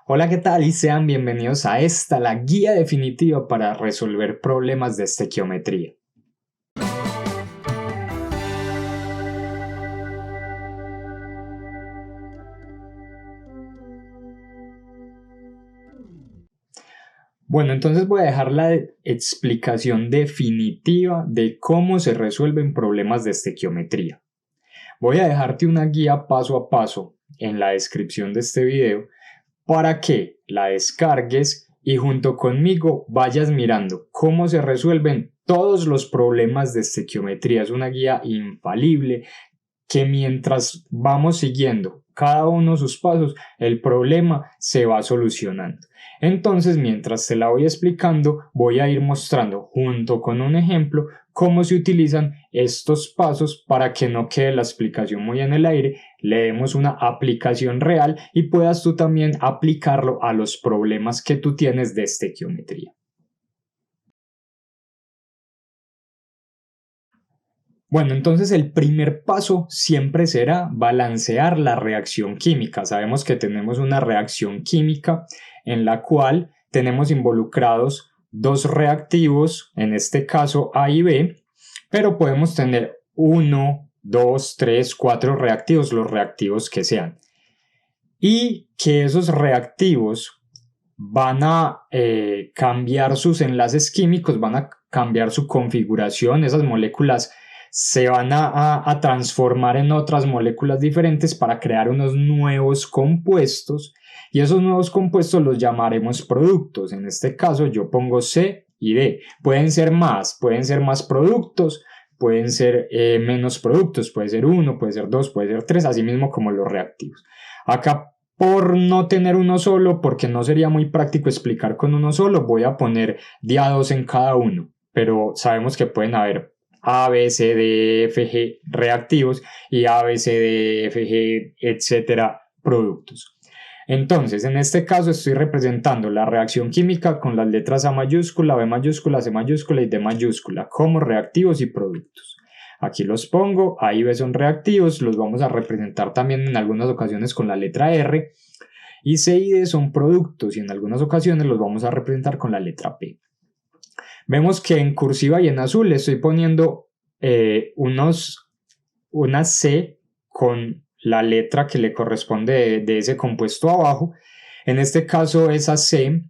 Hola, ¿qué tal? Y sean bienvenidos a esta, la guía definitiva para resolver problemas de estequiometría. Bueno, entonces voy a dejar la explicación definitiva de cómo se resuelven problemas de estequiometría. Voy a dejarte una guía paso a paso en la descripción de este video para que la descargues y junto conmigo vayas mirando cómo se resuelven todos los problemas de estequiometría. Es una guía infalible que mientras vamos siguiendo cada uno de sus pasos, el problema se va solucionando. Entonces, mientras te la voy explicando, voy a ir mostrando junto con un ejemplo cómo se utilizan estos pasos para que no quede la explicación muy en el aire, le demos una aplicación real y puedas tú también aplicarlo a los problemas que tú tienes de estequiometría. Bueno, entonces el primer paso siempre será balancear la reacción química. Sabemos que tenemos una reacción química en la cual tenemos involucrados dos reactivos, en este caso A y B, pero podemos tener 1, 2, 3, 4 reactivos, los reactivos que sean. Y que esos reactivos van a cambiar sus enlaces químicos, van a cambiar su configuración, esas moléculas se van a transformar en otras moléculas diferentes para crear unos nuevos compuestos y esos nuevos compuestos los llamaremos productos. En este caso yo pongo C y D. Pueden ser más productos, pueden ser menos productos, puede ser 1, puede ser 2, puede ser 3, así mismo como los reactivos. Acá por no tener uno solo, porque no sería muy práctico explicar con uno solo, voy a poner día 2 en cada uno, pero sabemos que pueden haber A, B, C, D, F, G reactivos y A, B, C, D, F, G, etcétera, productos. Entonces, en este caso estoy representando la reacción química con las letras A mayúscula, B mayúscula, C mayúscula y D mayúscula como reactivos y productos. Aquí los pongo, A y B son reactivos, los vamos a representar también en algunas ocasiones con la letra R, y C y D son productos y en algunas ocasiones los vamos a representar con la letra P. Vemos que en cursiva y en azul estoy poniendo una C con la letra que le corresponde de ese compuesto abajo. En este caso esa C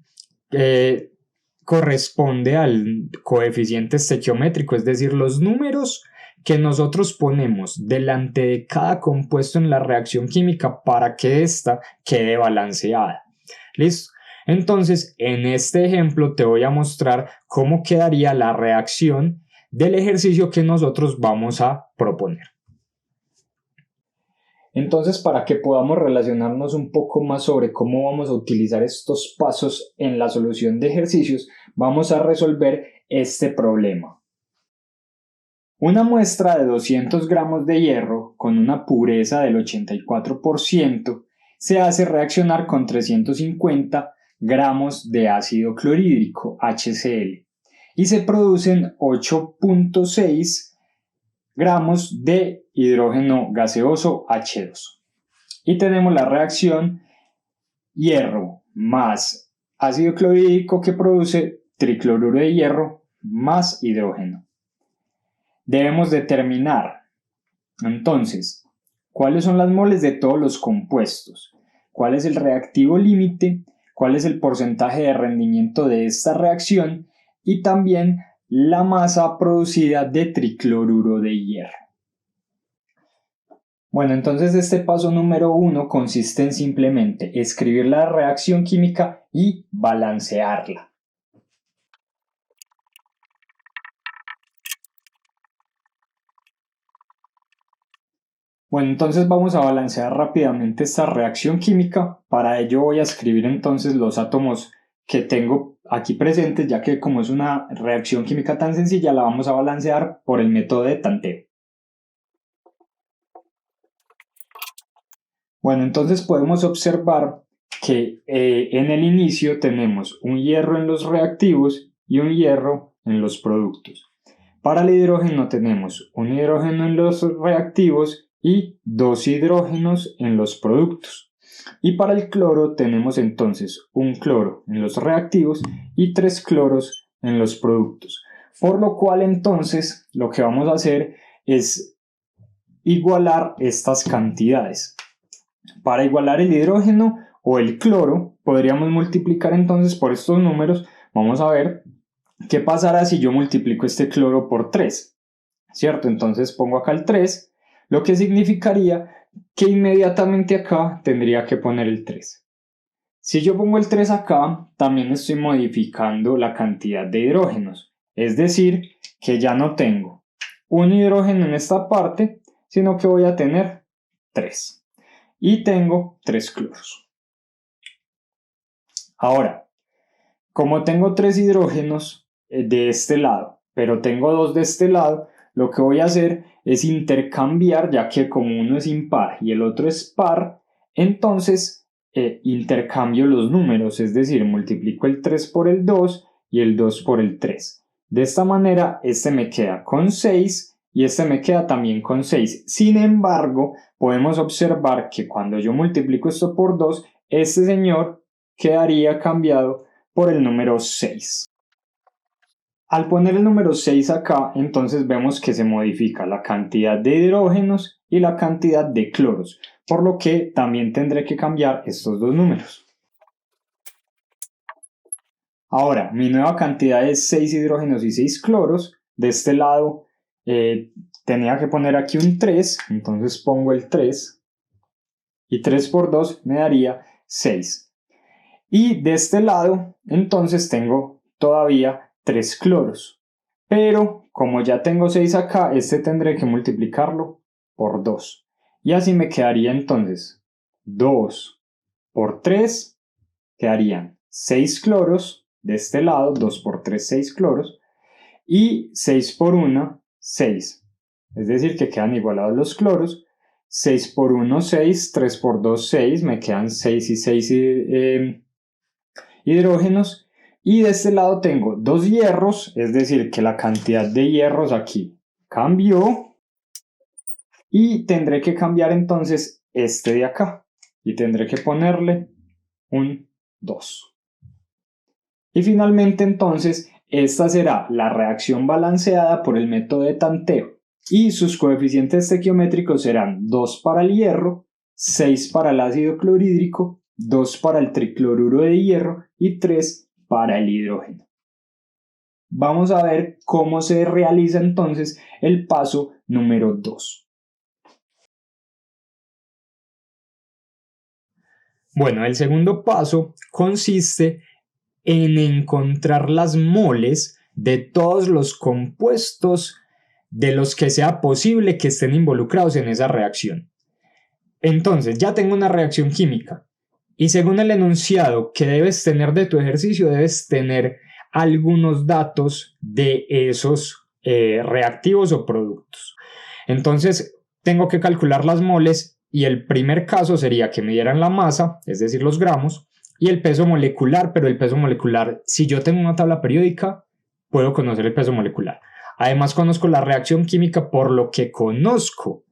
corresponde al coeficiente estequiométrico, es decir, los números que nosotros ponemos delante de cada compuesto en la reacción química para que ésta quede balanceada. ¿Listo? Entonces, en este ejemplo te voy a mostrar cómo quedaría la reacción del ejercicio que nosotros vamos a proponer. Entonces, para que podamos relacionarnos un poco más sobre cómo vamos a utilizar estos pasos en la solución de ejercicios, vamos a resolver este problema. Una muestra de 200 gramos de hierro con una pureza del 84% se hace reaccionar con 350 gramos de ácido clorhídrico HCl y se producen 8.6 gramos de hidrógeno gaseoso H2. Y tenemos la reacción hierro más ácido clorhídrico que produce tricloruro de hierro más hidrógeno. Debemos determinar entonces cuáles son las moles de todos los compuestos, cuál es el reactivo límite, cuál es el porcentaje de rendimiento de esta reacción y también la masa producida de tricloruro de hierro. Bueno, entonces este paso número 1 consiste en simplemente escribir la reacción química y balancearla. Bueno, entonces vamos a balancear rápidamente esta reacción química. Para ello voy a escribir entonces los átomos que tengo aquí presentes, ya que como es una reacción química tan sencilla, la vamos a balancear por el método de tanteo. Bueno, entonces podemos observar que en el inicio tenemos un hierro en los reactivos y un hierro en los productos. Para el hidrógeno tenemos un hidrógeno en los reactivos y 2 hidrógenos en los productos. Y para el cloro tenemos entonces un cloro en los reactivos y 3 cloros en los productos. Por lo cual entonces lo que vamos a hacer es igualar estas cantidades. Para igualar el hidrógeno o el cloro podríamos multiplicar entonces por estos números. Vamos a ver qué pasará si yo multiplico este cloro por 3, ¿cierto? Entonces pongo acá el 3, lo que significaría que inmediatamente acá tendría que poner el 3. Si yo pongo el 3 acá, también estoy modificando la cantidad de hidrógenos, es decir, que ya no tengo un hidrógeno en esta parte, sino que voy a tener 3. Y tengo 3 cloros. Ahora, como tengo 3 hidrógenos de este lado, pero tengo 2 de este lado, lo que voy a hacer es intercambiar, ya que como uno es impar y el otro es par, entonces intercambio los números, es decir, multiplico el 3 por el 2 y el 2 por el 3. De esta manera, este me queda con 6 y este me queda también con 6. Sin embargo, podemos observar que cuando yo multiplico esto por 2, este señor quedaría cambiado por el número 6. Al poner el número 6 acá, entonces vemos que se modifica la cantidad de hidrógenos y la cantidad de cloros, por lo que también tendré que cambiar estos dos números. Ahora, mi nueva cantidad es 6 hidrógenos y 6 cloros. De este lado tenía que poner aquí un 3, entonces pongo el 3 y 3 por 2 me daría 6. Y de este lado, entonces tengo todavía 3 cloros. Pero como ya tengo 6 acá, este tendré que multiplicarlo por 2. Y así me quedaría entonces 2 por 3, quedarían 6 cloros. De este lado, 2 por 3, 6 cloros. Y 6 por 1, 6. Es decir, que quedan igualados los cloros. 6 por 1, 6. 3 por 2, 6. Me quedan 6 y 6 hidrógenos. Y de este lado tengo 2 hierros, es decir, que la cantidad de hierros aquí cambió. Y tendré que cambiar entonces este de acá. Y tendré que ponerle un 2. Y finalmente entonces esta será la reacción balanceada por el método de tanteo. Y sus coeficientes estequiométricos serán 2 para el hierro, 6 para el ácido clorhídrico, 2 para el tricloruro de hierro y 3 para el hidrógeno. Vamos a ver cómo se realiza entonces el paso número 2. Bueno, el segundo paso consiste en encontrar las moles de todos los compuestos de los que sea posible que estén involucrados en esa reacción. Entonces, ya tengo una reacción química y según el enunciado que debes tener de tu ejercicio, debes tener algunos datos de esos reactivos o productos. Entonces, tengo que calcular las moles y el primer caso sería que me dieran la masa, es decir, los gramos, y el peso molecular, pero el peso molecular, si yo tengo una tabla periódica, puedo conocer el peso molecular. Además, conozco la reacción química por lo que conozco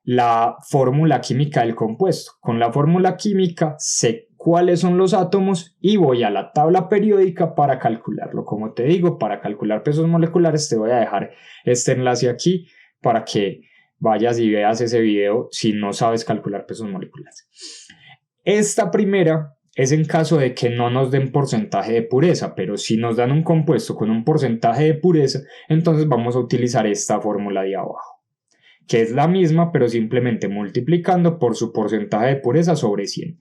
la fórmula química del compuesto. Con la fórmula química sé cuáles son los átomos y voy a la tabla periódica para calcularlo. Como te digo, para calcular pesos moleculares te voy a dejar este enlace aquí para que vayas y veas ese video si no sabes calcular pesos moleculares. Esta primera es en caso de que no nos den porcentaje de pureza, pero si nos dan un compuesto con un porcentaje de pureza, entonces vamos a utilizar esta fórmula de abajo, que es la misma, pero simplemente multiplicando por su porcentaje de pureza sobre 100.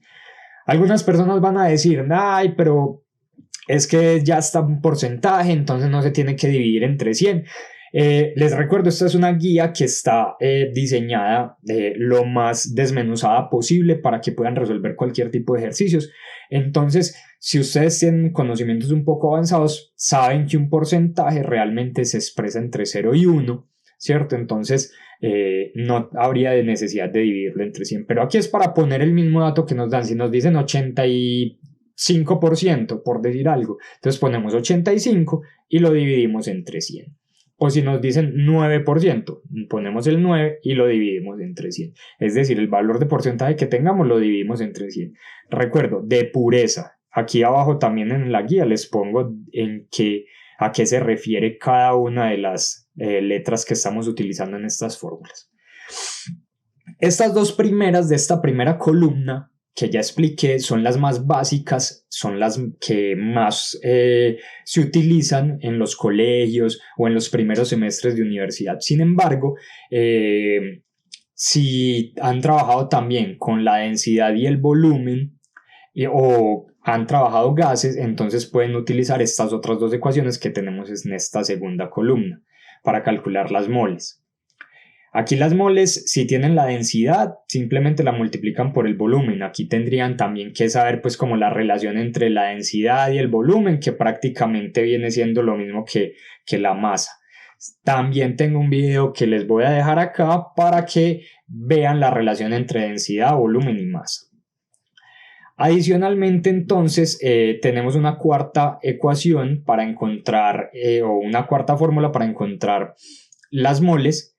Algunas personas van a decir, ay, pero es que ya está un porcentaje, entonces no se tiene que dividir entre 100. Les recuerdo, esta es una guía que está diseñada lo más desmenuzada posible para que puedan resolver cualquier tipo de ejercicios. Entonces, si ustedes tienen conocimientos un poco avanzados, saben que un porcentaje realmente se expresa entre 0 y 1, ¿cierto? Entonces, no habría de necesidad de dividirlo entre 100. Pero aquí es para poner el mismo dato que nos dan. Si nos dicen 85%, por decir algo, entonces ponemos 85 y lo dividimos entre 100. O si nos dicen 9%, ponemos el 9 y lo dividimos entre 100. Es decir, el valor de porcentaje que tengamos lo dividimos entre 100. Recuerdo, de pureza. Aquí abajo también en la guía les pongo a qué se refiere cada una de las letras que estamos utilizando en estas fórmulas. Estas dos primeras de esta primera columna que ya expliqué son las más básicas, son las que más se utilizan en los colegios o en los primeros semestres de universidad. Sin embargo, si han trabajado también con la densidad y el volumen o han trabajado gases, entonces pueden utilizar estas otras dos ecuaciones que tenemos en esta segunda columna para calcular las moles. Aquí las moles, si tienen la densidad, simplemente la multiplican por el volumen. Aquí tendrían también que saber pues como la relación entre la densidad y el volumen, que prácticamente viene siendo lo mismo que la masa. También tengo un video que les voy a dejar acá para que vean la relación entre densidad, volumen y masa. Adicionalmente, entonces, tenemos una cuarta ecuación para encontrar, o una cuarta fórmula para encontrar las moles,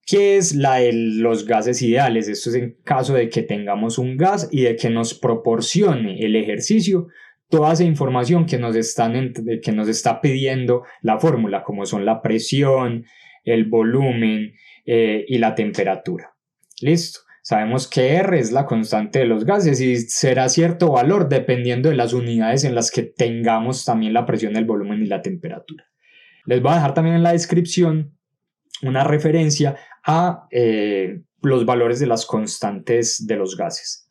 que es la de los gases ideales. Esto es en caso de que tengamos un gas y de que nos proporcione el ejercicio toda esa información que nos está pidiendo la fórmula, como son la presión, el volumen y la temperatura. ¿Listo? Sabemos que R es la constante de los gases y será cierto valor dependiendo de las unidades en las que tengamos también la presión, el volumen y la temperatura. Les voy a dejar también en la descripción una referencia a los valores de las constantes de los gases.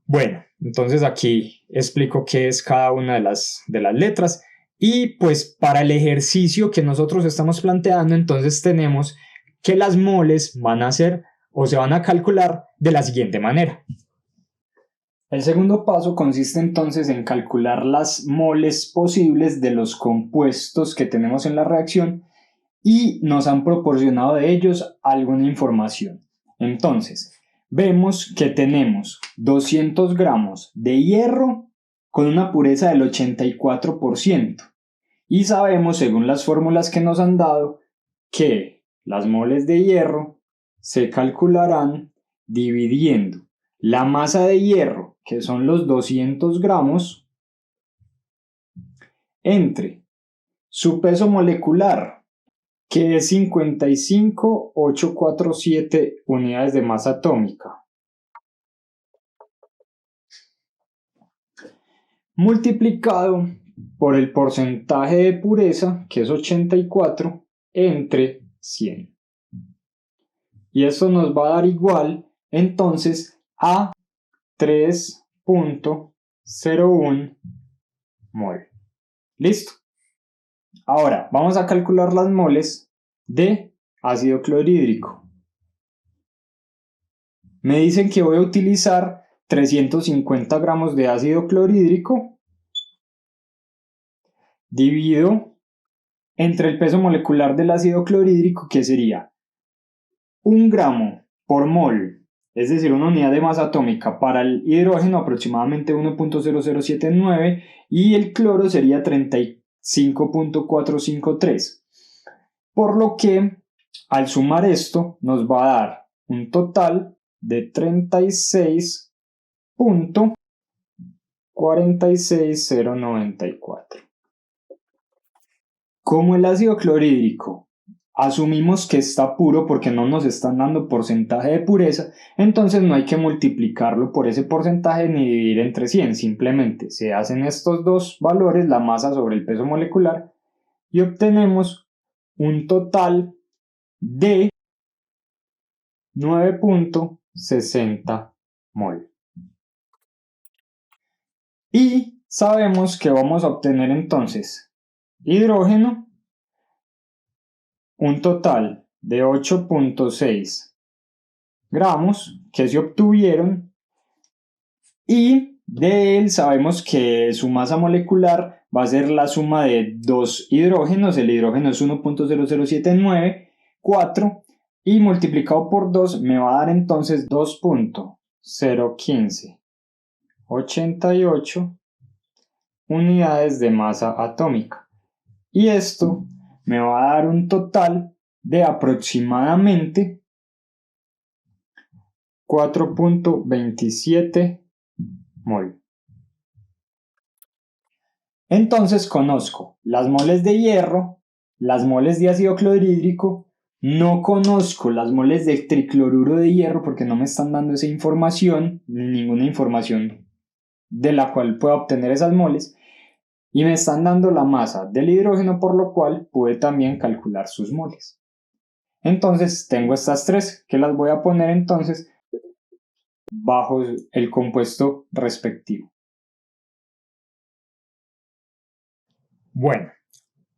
Bueno, entonces aquí explico qué es cada una de las letras y pues para el ejercicio que nosotros estamos planteando, entonces tenemos que las moles van a ser o se van a calcular de la siguiente manera. El segundo paso consiste entonces en calcular las moles posibles de los compuestos que tenemos en la reacción y nos han proporcionado de ellos alguna información. Entonces, vemos que tenemos 200 gramos de hierro con una pureza del 84% y sabemos, según las fórmulas que nos han dado, que las moles de hierro se calcularán dividiendo la masa de hierro, que son los 200 gramos, entre su peso molecular, que es 55,847 unidades de masa atómica, multiplicado por el porcentaje de pureza, que es 84, entre 100. Y esto nos va a dar igual, entonces, a 3.01 mol. ¿Listo? Ahora, vamos a calcular las moles de ácido clorhídrico. Me dicen que voy a utilizar 350 gramos de ácido clorhídrico dividido entre el peso molecular del ácido clorhídrico, que sería 1 gramo por mol, es decir, una unidad de masa atómica para el hidrógeno aproximadamente 1.0079 y el cloro sería 35.453. Por lo que al sumar esto nos va a dar un total de 36.46094. Como el ácido clorhídrico asumimos que está puro porque no nos están dando porcentaje de pureza, entonces no hay que multiplicarlo por ese porcentaje ni dividir entre 100, simplemente se hacen estos dos valores, la masa sobre el peso molecular, y obtenemos un total de 9.60 mol. Y sabemos que vamos a obtener entonces hidrógeno, un total de 8.6 gramos que se obtuvieron, y de él sabemos que su masa molecular va a ser la suma de dos hidrógenos. El hidrógeno es 1.00794 y multiplicado por 2 me va a dar entonces 2.01588 unidades de masa atómica. Y esto me va a dar un total de aproximadamente 4.27 mol. Entonces conozco las moles de hierro, las moles de ácido clorhídrico, no conozco las moles de tricloruro de hierro porque no me están dando esa información, ni ninguna información de la cual pueda obtener esas moles, y me están dando la masa del hidrógeno, por lo cual pude también calcular sus moles. Entonces tengo estas tres que las voy a poner entonces bajo el compuesto respectivo. Bueno,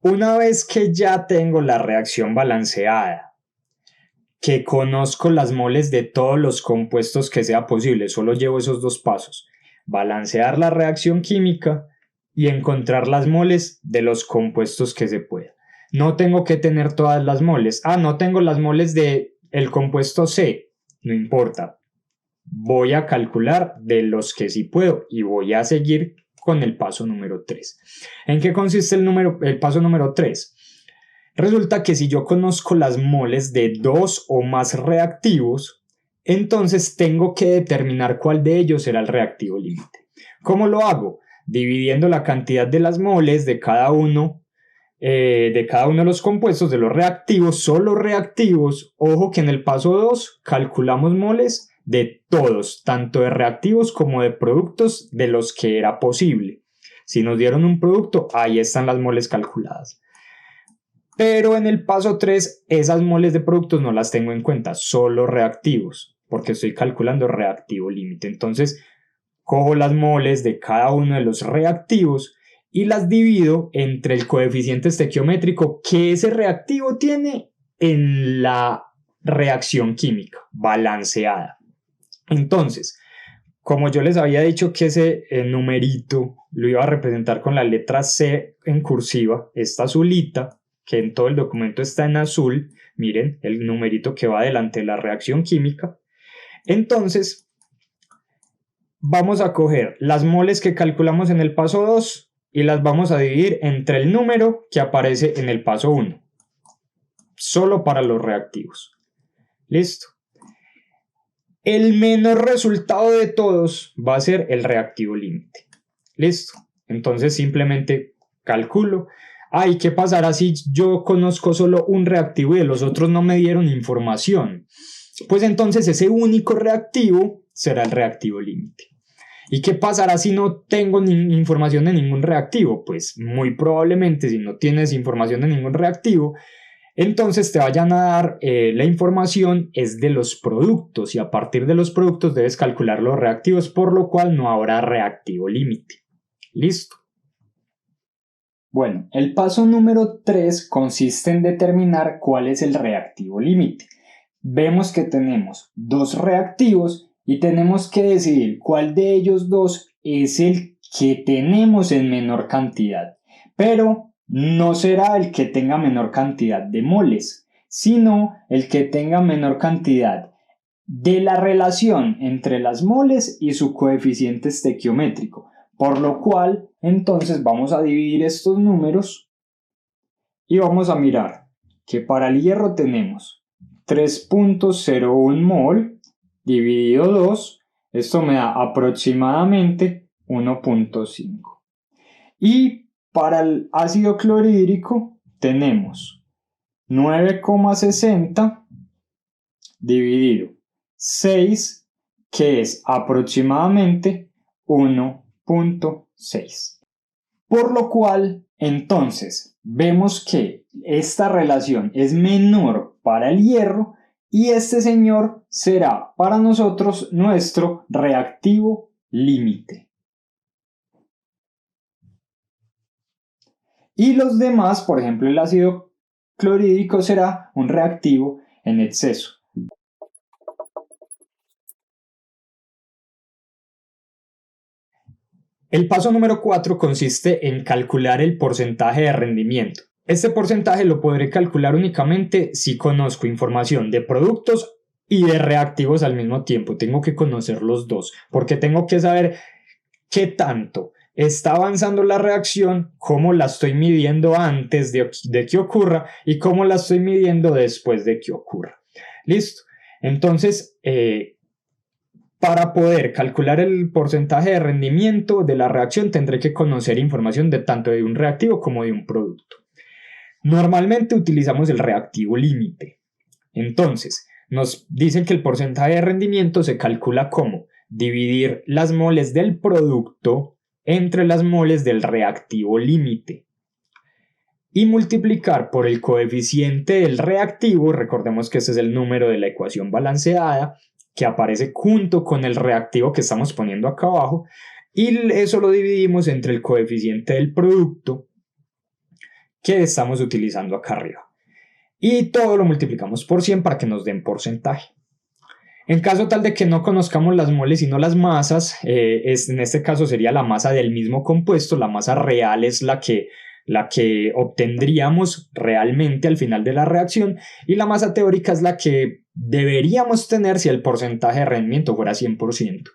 una vez que ya tengo la reacción balanceada, que conozco las moles de todos los compuestos que sea posible, solo llevo esos dos pasos: balancear la reacción química y encontrar las moles de los compuestos que se pueda. No tengo que tener todas las moles. No tengo las moles del compuesto C. No importa. Voy a calcular de los que sí puedo y voy a seguir con el paso número 3. ¿En qué consiste el paso número 3? Resulta que si yo conozco las moles de dos o más reactivos, entonces tengo que determinar cuál de ellos será el reactivo límite. ¿Cómo lo hago? Dividiendo la cantidad de las moles de cada uno de los compuestos, de los reactivos, solo reactivos. Ojo que en el paso 2 calculamos moles de todos, tanto de reactivos como de productos de los que era posible. Si nos dieron un producto, ahí están las moles calculadas. Pero en el paso 3, esas moles de productos no las tengo en cuenta, solo reactivos, porque estoy calculando reactivo límite. Entonces, cojo las moles de cada uno de los reactivos y las divido entre el coeficiente estequiométrico que ese reactivo tiene en la reacción química balanceada. Entonces, como yo les había dicho que ese numerito lo iba a representar con la letra C en cursiva, esta azulita, que en todo el documento está en azul, miren, el numerito que va delante de la reacción química. Entonces, vamos a coger las moles que calculamos en el paso 2 y las vamos a dividir entre el número que aparece en el paso 1, solo para los reactivos. Listo. El menor resultado de todos va a ser el reactivo límite. Listo. Entonces simplemente calculo. ¿Y qué pasará si yo conozco solo un reactivo y de los otros no me dieron información? Pues entonces ese único reactivo será el reactivo límite. ¿Y qué pasará si no tengo información de ningún reactivo? Pues muy probablemente, si no tienes información de ningún reactivo, entonces te vayan a dar la información es de los productos, y a partir de los productos debes calcular los reactivos, por lo cual no habrá reactivo límite. Listo. Bueno, el paso número 3 consiste en determinar cuál es el reactivo límite. Vemos que tenemos dos reactivos y tenemos que decidir cuál de ellos dos es el que tenemos en menor cantidad, pero no será el que tenga menor cantidad de moles, sino el que tenga menor cantidad de la relación entre las moles y su coeficiente estequiométrico, por lo cual entonces vamos a dividir estos números y vamos a mirar que para el hierro tenemos 3.01 mol dividido 2, esto me da aproximadamente 1.5. Y para el ácido clorhídrico tenemos 9,60 dividido 6, que es aproximadamente 1.6. Por lo cual, entonces, vemos que esta relación es menor para el hierro y este señor será para nosotros nuestro reactivo límite. Y los demás, por ejemplo el ácido clorhídrico, será un reactivo en exceso. El paso número 4 consiste en calcular el porcentaje de rendimiento. Este porcentaje lo podré calcular únicamente si conozco información de productos y de reactivos al mismo tiempo. Tengo que conocer los dos, porque tengo que saber qué tanto está avanzando la reacción, cómo la estoy midiendo antes de que ocurra y cómo la estoy midiendo después de que ocurra. Listo. Entonces, para poder calcular el porcentaje de rendimiento de la reacción, tendré que conocer información de tanto de un reactivo como de un producto. Normalmente utilizamos el reactivo límite. Entonces, nos dicen que el porcentaje de rendimiento se calcula como dividir las moles del producto entre las moles del reactivo límite y multiplicar por el coeficiente del reactivo. Recordemos que ese es el número de la ecuación balanceada que aparece junto con el reactivo que estamos poniendo acá abajo, y eso lo dividimos entre el coeficiente del producto que estamos utilizando acá arriba, y todo lo multiplicamos por 100 para que nos den porcentaje. En caso tal de que no conozcamos las moles sino las masas, en este caso sería la masa del mismo compuesto. La masa real es la que obtendríamos realmente al final de la reacción, y la masa teórica es la que deberíamos tener si el porcentaje de rendimiento fuera 100%.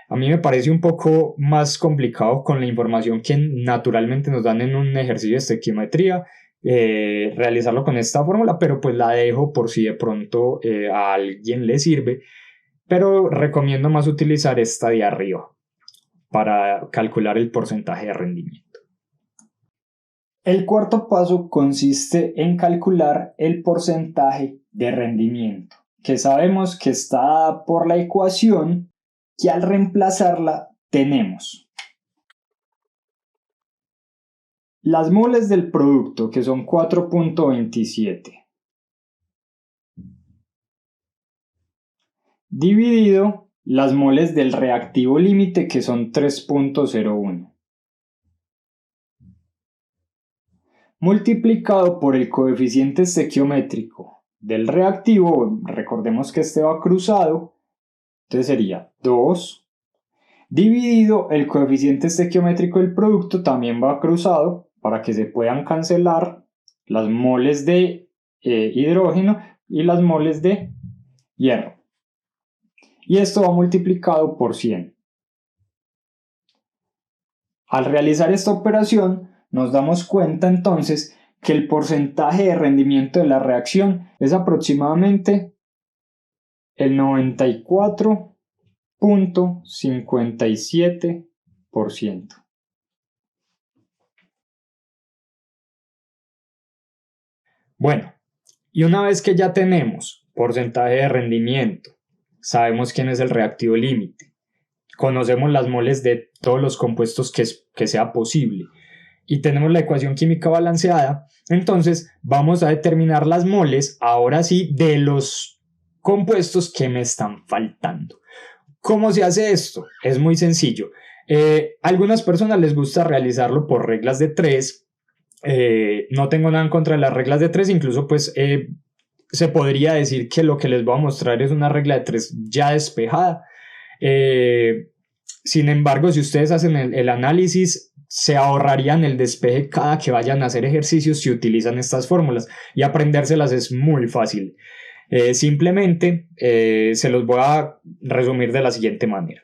A mí me parece un poco más complicado con la información que naturalmente nos dan en un ejercicio de estequiometría realizarlo con esta fórmula, pero pues la dejo por si de pronto a alguien le sirve, pero recomiendo más utilizar esta de arriba para calcular el porcentaje de rendimiento. El cuarto paso consiste en calcular el porcentaje de rendimiento, que sabemos que está dada por la ecuación que al reemplazarla tenemos las moles del producto, que son 4.27, dividido las moles del reactivo límite, que son 3.01, multiplicado por el coeficiente estequiométrico del reactivo. Recordemos que este va cruzado, entonces sería 2, dividido el coeficiente estequiométrico del producto, también va cruzado, para que se puedan cancelar las moles de hidrógeno y las moles de hierro. Y esto va multiplicado por 100. Al realizar esta operación, nos damos cuenta entonces que el porcentaje de rendimiento de la reacción es aproximadamente el 94.57%. Bueno, y una vez que ya tenemos porcentaje de rendimiento, sabemos quién es el reactivo límite, conocemos las moles de todos los compuestos que sea posible, y tenemos la ecuación química balanceada, entonces vamos a determinar las moles, ahora sí, de los compuestos que me están faltando. ¿Cómo se hace esto? Es muy sencillo. A algunas personas les gusta realizarlo por reglas de 3. No tengo nada en contra de las reglas de 3, incluso pues se podría decir que lo que les voy a mostrar es una regla de 3 ya despejada. Sin embargo, si ustedes hacen el análisis, se ahorrarían el despeje cada que vayan a hacer ejercicios si utilizan estas fórmulas, y aprendérselas es muy fácil. Simplemente se los voy a resumir de la siguiente manera.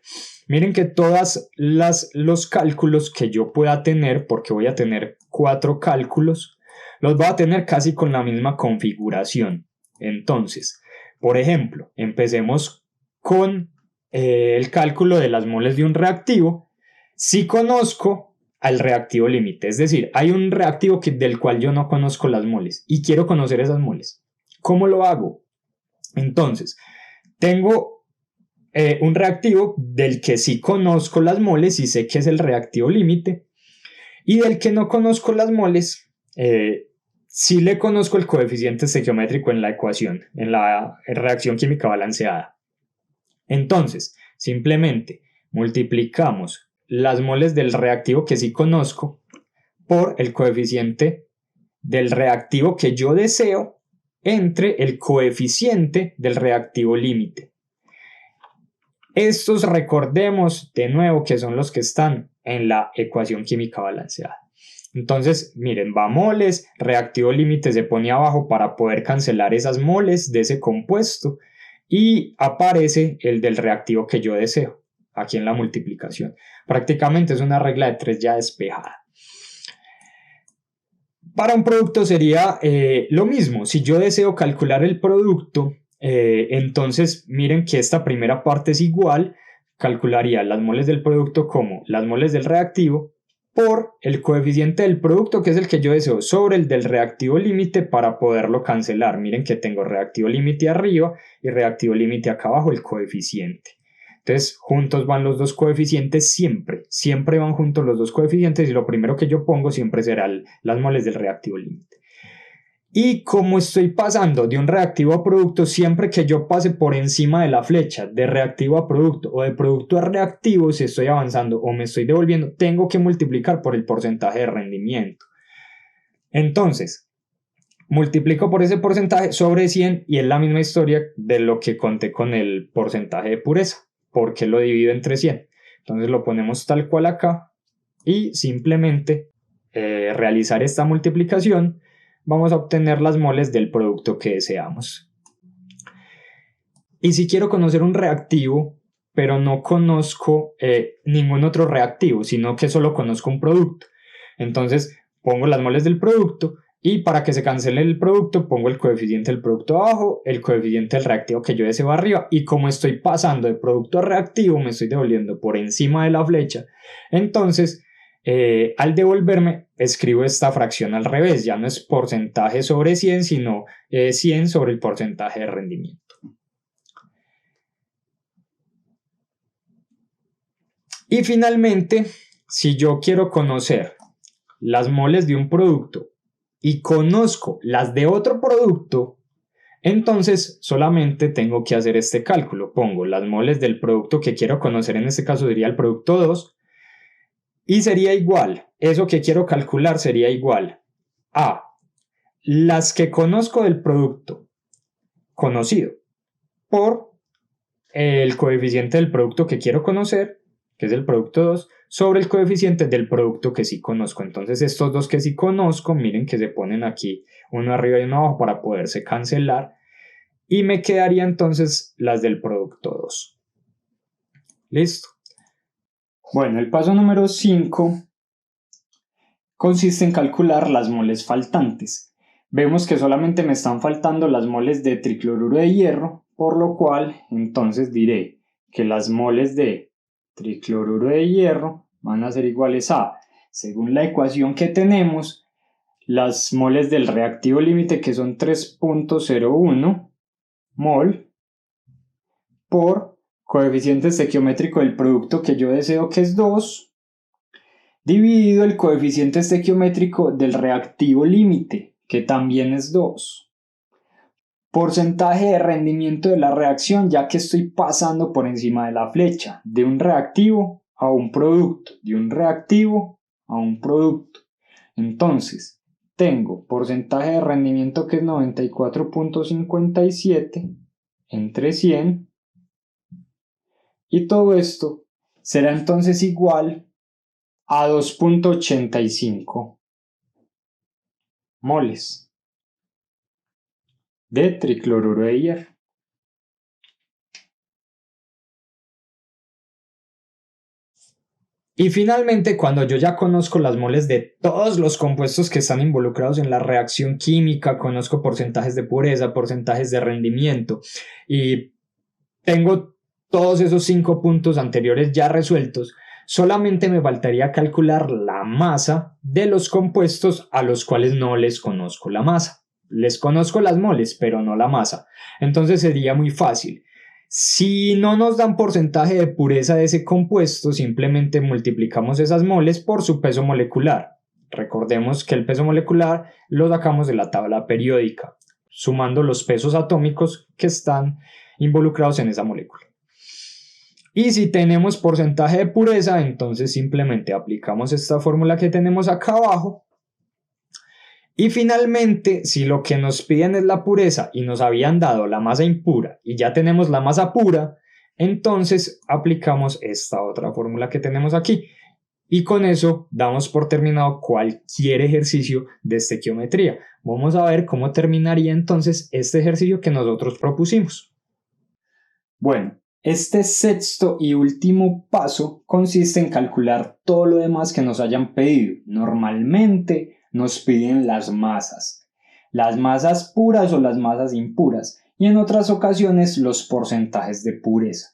Miren que todos los cálculos que yo pueda tener, porque voy a tener 4 cálculos, los voy a tener casi con la misma configuración. Entonces, por ejemplo, empecemos con el cálculo de las moles de un reactivo. Si conozco al reactivo límite, es decir, hay un reactivo del cual yo no conozco las moles y quiero conocer esas moles. ¿Cómo lo hago? Entonces, tengo un reactivo del que sí conozco las moles y sé que es el reactivo límite, y del que no conozco las moles, sí le conozco el coeficiente estequiométrico en la ecuación, en la reacción química balanceada. Entonces, simplemente multiplicamos las moles del reactivo que sí conozco por el coeficiente del reactivo que yo deseo entre el coeficiente del reactivo límite. Estos, recordemos de nuevo que son los que están en la ecuación química balanceada. Entonces, miren, va moles, reactivo límite se pone abajo para poder cancelar esas moles de ese compuesto, y aparece el del reactivo que yo deseo. aquí en la multiplicación. Prácticamente es una regla de 3 ya despejada. Para un producto sería lo mismo. Si yo deseo calcular el producto, entonces miren que esta primera parte es igual. Calcularía las moles del producto como las moles del reactivo por el coeficiente del producto, que es el que yo deseo, sobre el del reactivo límite para poderlo cancelar. Miren que tengo reactivo límite arriba y reactivo límite acá abajo, el coeficiente. Entonces, juntos van los dos coeficientes siempre van juntos los dos coeficientes y lo primero que yo pongo siempre será las moles del reactivo límite. Y como estoy pasando de un reactivo a producto, siempre que yo pase por encima de la flecha de reactivo a producto o de producto a reactivo, si estoy avanzando o me estoy devolviendo, tengo que multiplicar por el porcentaje de rendimiento. Entonces, multiplico por ese porcentaje sobre 100 y es la misma historia de lo que conté con el porcentaje de pureza, porque lo divido entre 100. Entonces lo ponemos tal cual acá y simplemente realizar esta multiplicación, vamos a obtener las moles del producto que deseamos. Y si quiero conocer un reactivo, pero no conozco ningún otro reactivo, sino que solo conozco un producto, entonces pongo las moles del producto y para que se cancele el producto pongo el coeficiente del producto abajo, el coeficiente del reactivo que yo deseo arriba, y como estoy pasando de producto a reactivo me estoy devolviendo por encima de la flecha, entonces al devolverme escribo esta fracción al revés, ya no es porcentaje sobre 100 sino 100 sobre el porcentaje de rendimiento. Y finalmente, si yo quiero conocer las moles de un producto y conozco las de otro producto, entonces solamente tengo que hacer este cálculo. Pongo las moles del producto que quiero conocer, en este caso sería el producto 2, y sería igual, eso que quiero calcular sería igual a las que conozco del producto conocido por el coeficiente del producto que quiero conocer, que es el producto 2, sobre el coeficiente del producto que sí conozco. Entonces estos dos que sí conozco, miren que se ponen aquí uno arriba y uno abajo para poderse cancelar, y me quedaría entonces las del producto 2. Listo. Bueno, el paso número 5 consiste en calcular las moles faltantes. Vemos que solamente me están faltando las moles de tricloruro de hierro, por lo cual entonces diré que las moles de tricloruro de hierro van a ser iguales a, según la ecuación que tenemos, las moles del reactivo límite, que son 3.01 mol, por coeficiente estequiométrico del producto que yo deseo, que es 2, dividido el coeficiente estequiométrico del reactivo límite, que también es 2. Porcentaje de rendimiento de la reacción, ya que estoy pasando por encima de la flecha, de un reactivo a un producto, de un reactivo a un producto. Entonces, tengo porcentaje de rendimiento que es 94.57 entre 100, y todo esto será entonces igual a 2.85 moles de tricloruro de hierro. Y finalmente, cuando yo ya conozco las moles de todos los compuestos que están involucrados en la reacción química, conozco porcentajes de pureza, porcentajes de rendimiento, y tengo todos esos 5 puntos anteriores ya resueltos, solamente me faltaría calcular la masa de los compuestos a los cuales no les conozco la masa. Les conozco las moles, pero no la masa. Entonces sería muy fácil. Si no nos dan porcentaje de pureza de ese compuesto, simplemente multiplicamos esas moles por su peso molecular. Recordemos que el peso molecular lo sacamos de la tabla periódica, sumando los pesos atómicos que están involucrados en esa molécula. Y si tenemos porcentaje de pureza, entonces simplemente aplicamos esta fórmula que tenemos acá abajo. Y finalmente, si lo que nos piden es la pureza y nos habían dado la masa impura y ya tenemos la masa pura, entonces aplicamos esta otra fórmula que tenemos aquí. Y con eso damos por terminado cualquier ejercicio de estequiometría. Vamos a ver cómo terminaría entonces este ejercicio que nosotros propusimos. Bueno, Este sexto y último paso consiste en calcular todo lo demás que nos hayan pedido. Normalmente nos piden las masas puras o las masas impuras, y en otras ocasiones los porcentajes de pureza.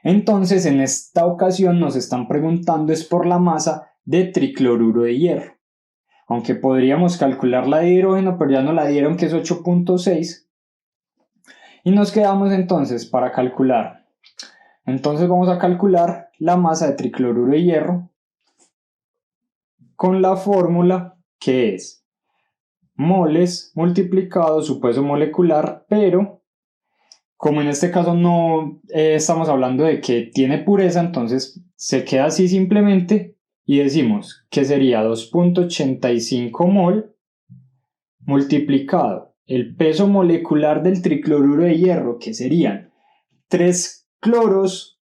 Entonces, en esta ocasión nos están preguntando es por la masa de tricloruro de hierro. Aunque podríamos calcular la de hidrógeno, pero ya nos la dieron que es 8.6. Y nos quedamos entonces para calcular. Entonces vamos a calcular la masa de tricloruro de hierro con la fórmula que es moles multiplicado su peso molecular, pero como en este caso no estamos hablando de que tiene pureza, entonces se queda así simplemente y decimos que sería 2.85 mol multiplicado el peso molecular del tricloruro de hierro, que serían 3 cloros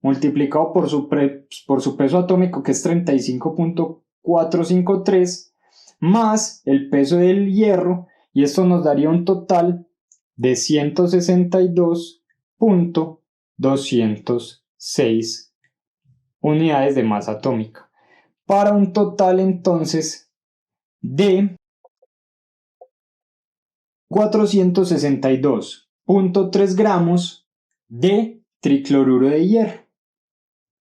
multiplicado por su peso atómico, que es 35.453, más el peso del hierro, y esto nos daría un total de 162.206 unidades de masa atómica, para un total entonces de 462.3 gramos de tricloruro de hierro.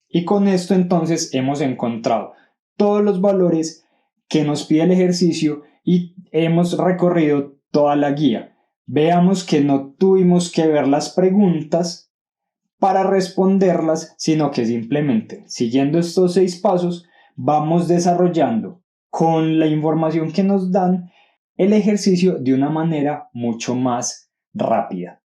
Y con esto entonces hemos encontrado todos los valores que nos pide el ejercicio y hemos recorrido toda la guía. Veamos que no tuvimos que ver las preguntas para responderlas, sino que simplemente siguiendo estos 6 pasos vamos desarrollando con la información que nos dan el ejercicio de una manera mucho más rápida.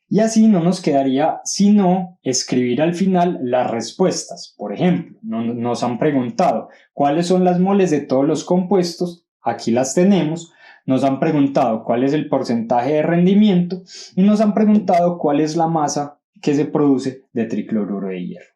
Y así no nos quedaría sino escribir al final las respuestas. Por ejemplo, nos han preguntado cuáles son las moles de todos los compuestos, aquí las tenemos. Nos han preguntado cuál es el porcentaje de rendimiento y nos han preguntado cuál es la masa que se produce de tricloruro de hierro.